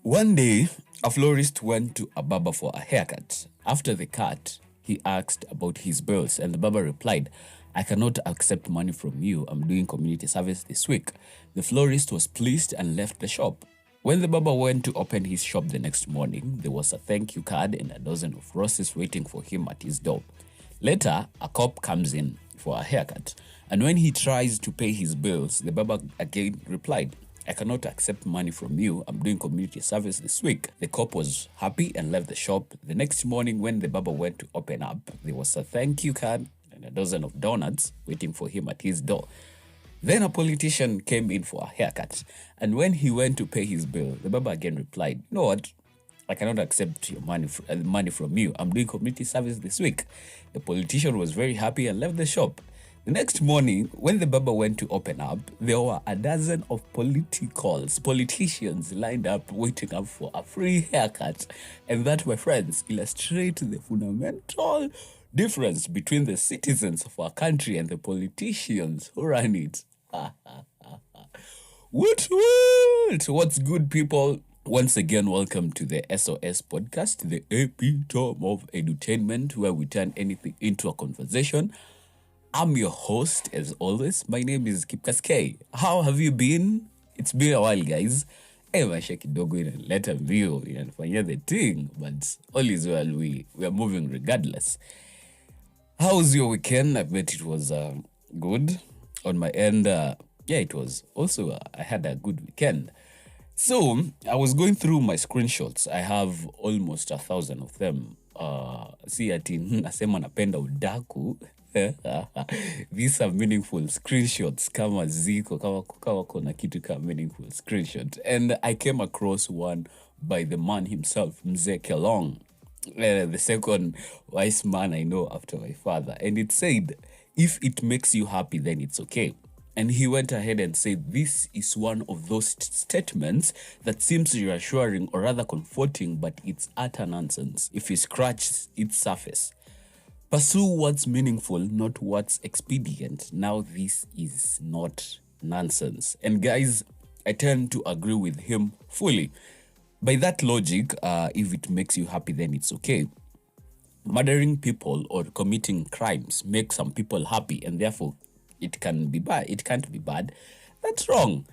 One day, a florist went to a barber for a haircut. After the cut, he asked about his bills, and the barber replied, I cannot accept money from you. I'm doing community service this week. The florist was pleased and left the shop. When the barber went to open his shop the next morning, there was a thank you card and a dozen of roses waiting for him at his door. Later, a cop comes in for a haircut, and when he tries to pay his bills, the barber again replied, I cannot accept money from you. I'm doing community service this week. The cop was happy and left the shop. The next morning, when the barber went to open up, there was a thank you card and a dozen of donuts waiting for him at his door. Then a politician came in for a haircut, and when he went to pay his bill, the barber again replied, you know what? I cannot accept your money from you. I'm doing community service this week. The politician was very happy and left the shop. The next morning, when the barber went to open up, there were a dozen of politicians lined up waiting up for a free haircut. And that, my friends, illustrates the fundamental difference between the citizens of our country and the politicians who run it. Woot woot! What's good, people? Once again, welcome to the SOS podcast, the epitome of edutainment, where we turn anything into a conversation. I'm your host, as always. My name is Kipkas K. How have you been? It's been a while, guys. Maisha kidogo inaleta mbio, inanifanyia the thing, but all is well. We are moving regardless. How was your weekend? I bet it was good. On my end, it was also, I had a good weekend. So, I was going through my screenshots. I have almost 1,000 of them. See ati nasema napenda udaku. These are meaningful screenshots kama ziko kama kuna kitu kama meaningful screenshot. And I came across one by the man himself, Mzee Kelong, the second wise man I know after my father. And it said, if it makes you happy, then it's okay. And he went ahead and said, this is one of those statements that seems reassuring or rather comforting, but it's utter nonsense if you scratch its surface. Pursue what's meaningful, not what's expedient. Now, this is not nonsense. And guys, I tend to agree with him fully. By that logic, if it makes you happy, then it's okay. Murdering people or committing crimes makes some people happy, and therefore it can be bad. It can't be bad. That's wrong.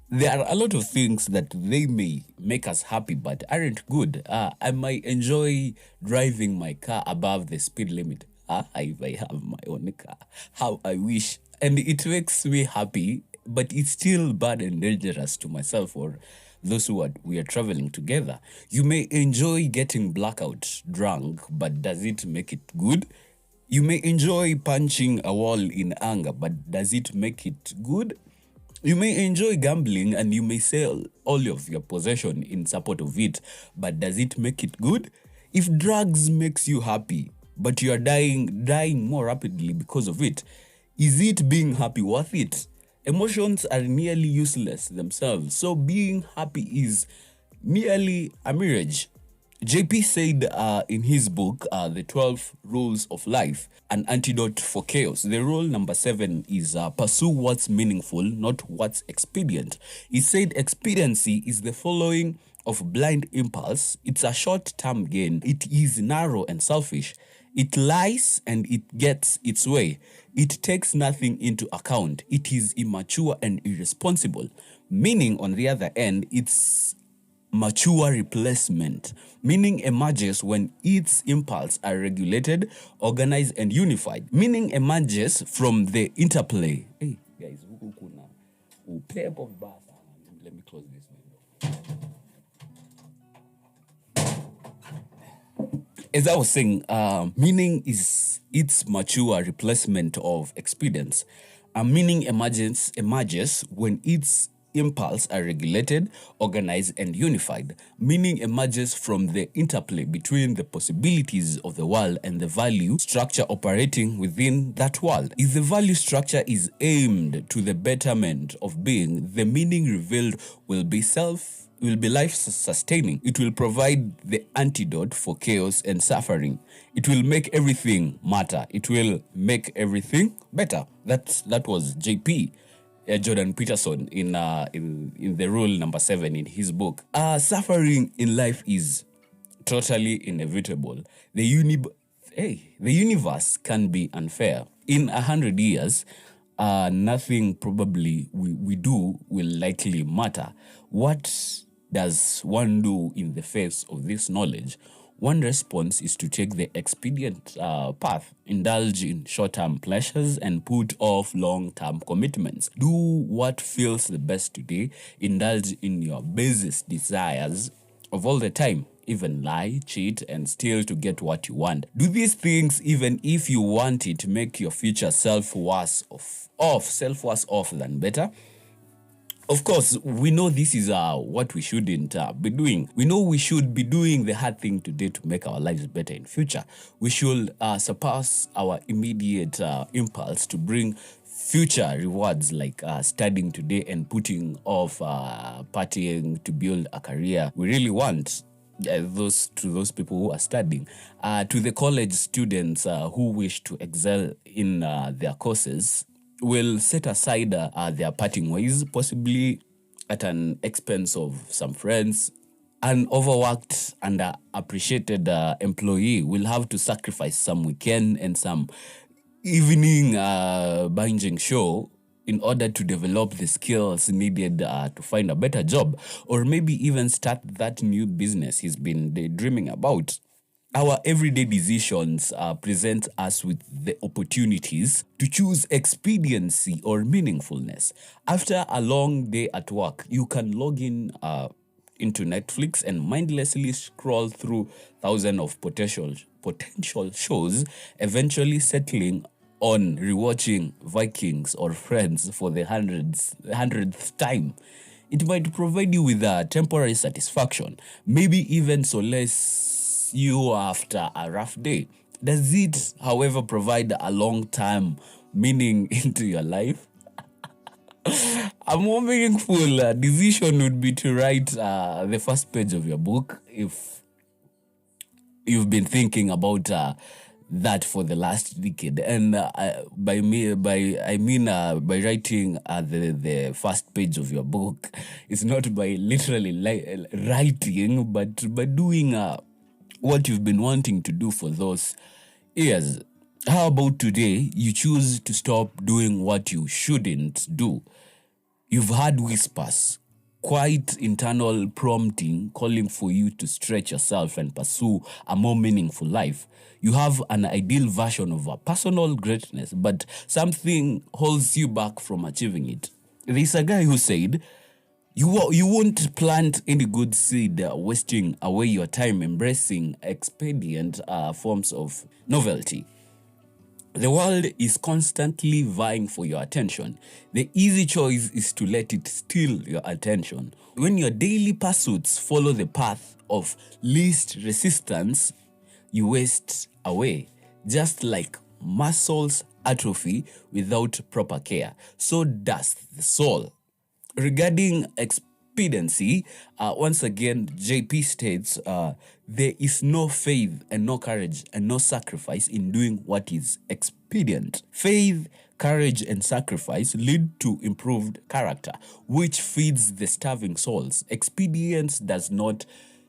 There are a lot of things that they may make us happy but aren't good. I might enjoy driving my car above the speed limit. If I have my own car. How I wish. And it makes me happy, but it's still bad and dangerous to myself or those we are traveling together. You may enjoy getting blackout drunk, but does it make it good? You may enjoy punching a wall in anger, but does it make it good? You may enjoy gambling and you may sell all of your possession in support of it, but does it make it good? If drugs makes you happy, but you are dying more rapidly because of it, is it being happy worth it? Emotions are nearly useless themselves, so being happy is merely a mirage. JP said in his book, The 12 Rules of Life, an antidote for chaos. The rule number 7 is pursue what's meaningful, not what's expedient. He said expediency is the following of blind impulse. It's a short-term gain. It is narrow and selfish. It lies and it gets its way. It takes nothing into account. It is immature and irresponsible. Meaning, on the other end, it's mature replacement. Meaning emerges when its impulses are regulated, organized, and unified. Meaning emerges from the interplay. Hey, guys, let me close this window. As I was saying, meaning is its mature replacement of experience. Meaning emerges when its impulses are regulated, organized, and unified. Meaning emerges from the interplay between the possibilities of the world and the value structure operating within that world. If the value structure is aimed to the betterment of being, the meaning revealed will be life-sustaining. It will provide the antidote for chaos and suffering. It will make everything matter. It will make everything better. That was JP. Jordan Peterson in the rule number 7 in his book. Suffering in life is totally inevitable. The universe can be unfair. In 100 years, nothing probably we do will likely matter. What does one do in the face of this knowledge? One response is to take the expedient path, indulge in short-term pleasures, and put off long-term commitments. Do what feels the best today, indulge in your basest desires of all the time, even lie, cheat, and steal to get what you want. Do these things even if you want it, make your future self worse off than better. Of course, we know this is what we shouldn't be doing. We know we should be doing the hard thing today to make our lives better in future. We should surpass our immediate impulse to bring future rewards like studying today and putting off partying to build a career we really want. Those people who are studying, to the college students who wish to excel in their courses, will set aside their parting ways, possibly at an expense of some friends. An overworked and appreciated employee will have to sacrifice some weekend and some evening binging show in order to develop the skills needed to find a better job, or maybe even start that new business he's been daydreaming about. Our everyday decisions present us with the opportunities to choose expediency or meaningfulness. After a long day at work, you can log in into Netflix and mindlessly scroll through thousands of potential shows, eventually settling on rewatching Vikings or Friends for the hundredth time. It might provide you with a temporary satisfaction, maybe even solace you after a rough day. Does it, however, provide a long-term meaning into your life? A more meaningful decision would be to write the first page of your book if you've been thinking about that for the last decade. And by writing the first page of your book, it's not by literally writing, but by doing what you've been wanting to do for those years. How about today you choose to stop doing what you shouldn't do? You've had whispers, quite internal prompting calling for you to stretch yourself and pursue a more meaningful life. You have an ideal version of a personal greatness, but something holds you back from achieving it. There's a guy who said, you won't plant any good seed wasting away your time embracing expedient forms of novelty. The world is constantly vying for your attention. The easy choice is to let it steal your attention. When your daily pursuits follow the path of least resistance, you waste away. Just like muscles atrophy without proper care, so does the soul. Regarding expediency, once again, JP states, there is no faith and no courage and no sacrifice in doing what is expedient. Faith, courage, and sacrifice lead to improved character, which feeds the starving souls. Expedience does not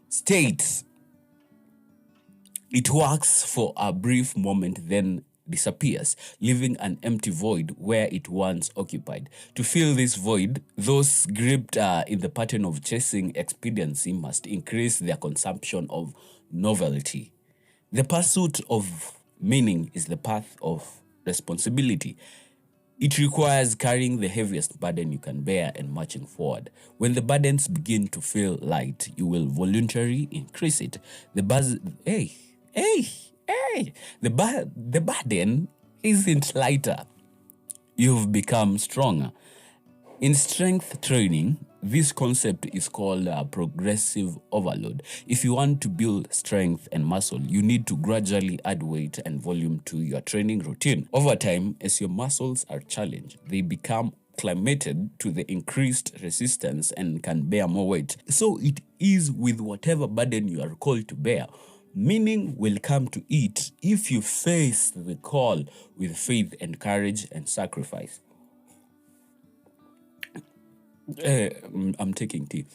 state. It works for a brief moment, then disappears, leaving an empty void where it once occupied. To fill this void, those gripped in the pattern of chasing expediency must increase their consumption of novelty. The pursuit of meaning is the path of responsibility. It requires carrying the heaviest burden you can bear and marching forward. When the burdens begin to feel light, you will voluntarily increase it. The burden isn't lighter. You've become stronger. In strength training, this concept is called progressive overload. If you want to build strength and muscle, you need to gradually add weight and volume to your training routine. Over time, as your muscles are challenged, they become acclimated to the increased resistance and can bear more weight. So it is with whatever burden you are called to bear. Meaning will come to it if you face the call with faith and courage and sacrifice. I'm taking tea.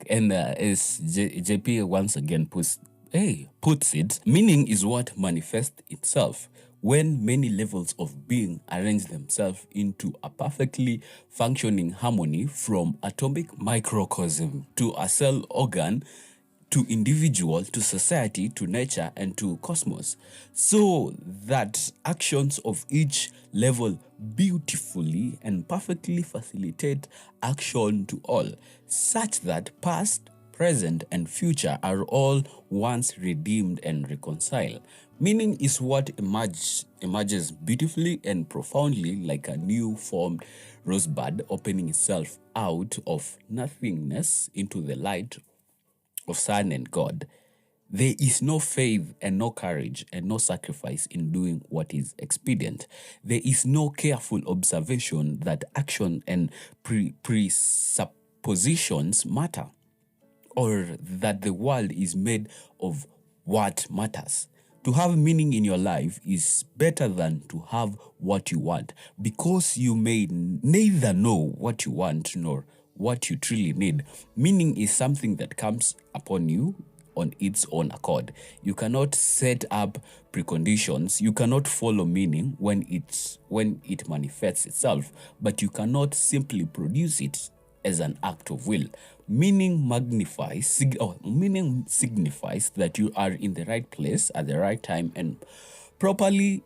And as JP once again puts it, meaning is what manifests itself when many levels of being arrange themselves into a perfectly functioning harmony, from atomic microcosm to a cell organ, to individual, to society, to nature, and to cosmos, so that actions of each level beautifully and perfectly facilitate action to all, such that past, present, and future are all once redeemed and reconciled. Meaning is what emerges beautifully and profoundly, like a new formed rosebud opening itself out of nothingness into the light of Son and God. There is no faith and no courage and no sacrifice in doing what is expedient. There is no careful observation that action and presuppositions matter, or that the world is made of what matters. To have meaning in your life is better than to have what you want, because you may neither know what you want nor what you truly need. Meaning is something that comes upon you on its own accord. You cannot set up preconditions. You cannot follow meaning when it manifests itself, but you cannot simply produce it as an act of will. Meaning signifies that you are in the right place at the right time and properly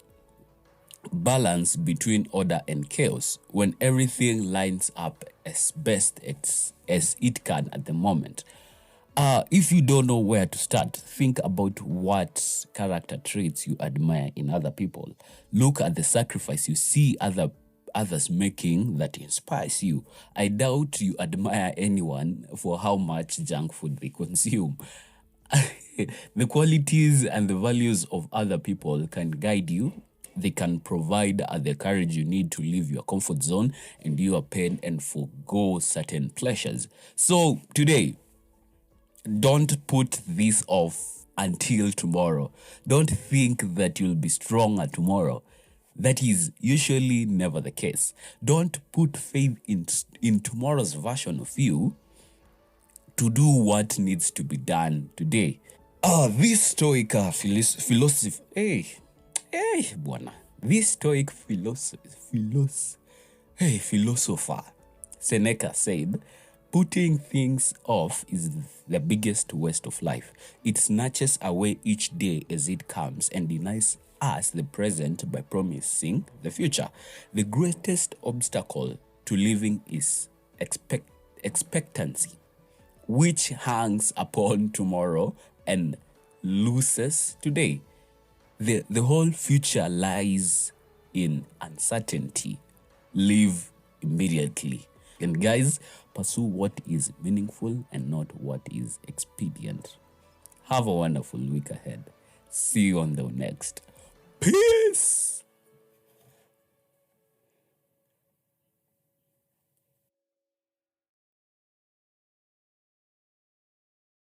balance between order and chaos, when everything lines up as best as it can at the moment. If you don't know where to start, think about what character traits you admire in other people. Look at the sacrifice you see others making that inspires you. I doubt you admire anyone for how much junk food they consume. The qualities and the values of other people can guide you. They can provide the courage you need to leave your comfort zone, endure pain, and forego certain pleasures. So today, don't put this off until tomorrow. Don't think that you'll be stronger tomorrow. That is usually never the case. Don't put faith in tomorrow's version of you to do what needs to be done today. This stoic philosophy, bwana. This stoic philosopher, Seneca said, putting things off is the biggest waste of life. It snatches away each day as it comes and denies us the present by promising the future. The greatest obstacle to living is expectancy, which hangs upon tomorrow and loses today. The whole future lies in uncertainty. Live immediately. And guys, pursue what is meaningful and not what is expedient. Have a wonderful week ahead. See you on the next. Peace.